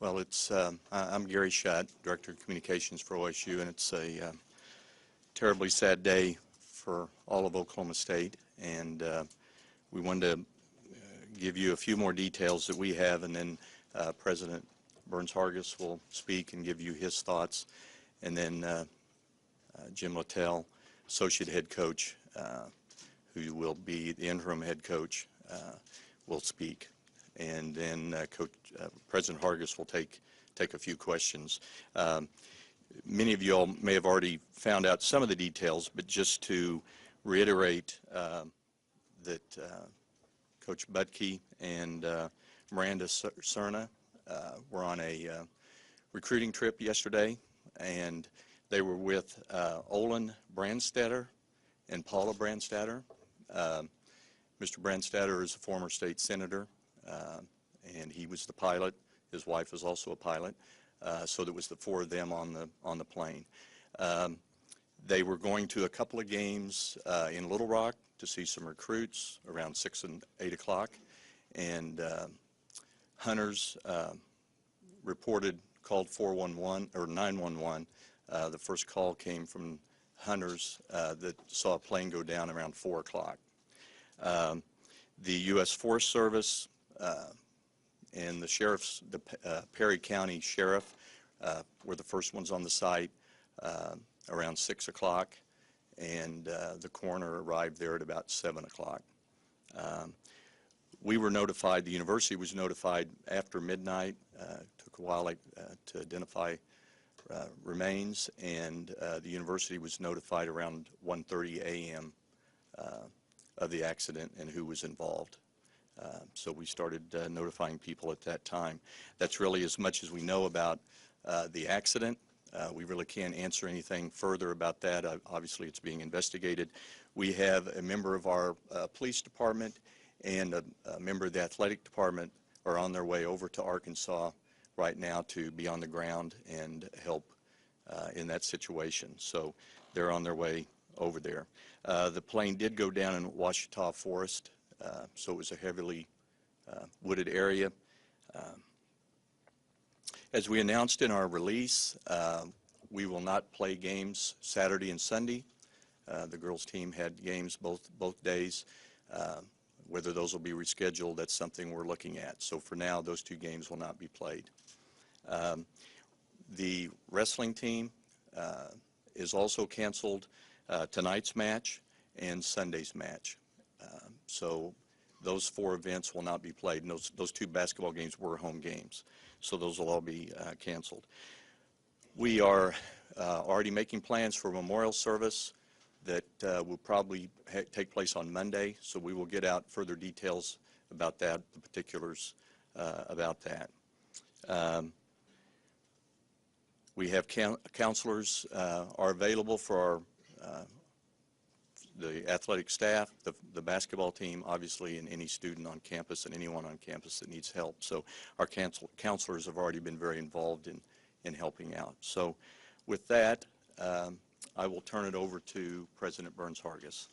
Well, I'm Gary Shutt, Director of Communications for OSU, and it's a terribly sad day for all of Oklahoma State. And we wanted to give you a few more details that we have, and then President Burns-Hargis will speak and give you his thoughts. And then Jim Littell, Associate Head Coach, who will be the interim head coach, will speak. And then President Hargis will take a few questions. Many of you all may have already found out some of the details, but just to reiterate that Coach Budke and Miranda Serna were on a recruiting trip yesterday, and they were with Olin Brandstatter and Paula Brandstatter. Mr. Brandstatter is a former state senator, and he was the pilot. His wife was also a pilot, so there was the four of them on the plane. They were going to a couple of games in Little Rock to see some recruits around 6 and 8 o'clock, and hunters called 411 or 911. The first call came from hunters that saw a plane go down around 4 o'clock. The U.S. Forest Service and the Perry County Sheriff were the first ones on the site around 6 o'clock, and the coroner arrived there at about 7 o'clock. We were notified, the university was notified after midnight. It took a while to identify remains, and the university was notified around 1:30 a.m. Of the accident and who was involved. So we started notifying people at that time. That's really as much as we know about the accident. We really can't answer anything further about that. Obviously, it's being investigated. We have a member of our police department and a member of the athletic department are on their way over to Arkansas right now to be on the ground and help in that situation. So they're on their way over there. The plane did go down in Ouachita Forest, so it was a heavily wooded area. As we announced in our release, we will not play games Saturday and Sunday. The girls' team had games both days. Whether those will be rescheduled, that's something we're looking at. So for now, those two games will not be played. The wrestling team is also canceled tonight's match and Sunday's match. So those four events will not be played, and those two basketball games were home games. So those will all be canceled. We are already making plans for a memorial service that will probably take place on Monday, so we will get out further details about that, the particulars about that. We have counselors are available for the athletic staff, the basketball team, obviously, and any student on campus and anyone on campus that needs help. So our counselors have already been very involved in helping out. So with that, I will turn it over to President Burns-Hargis.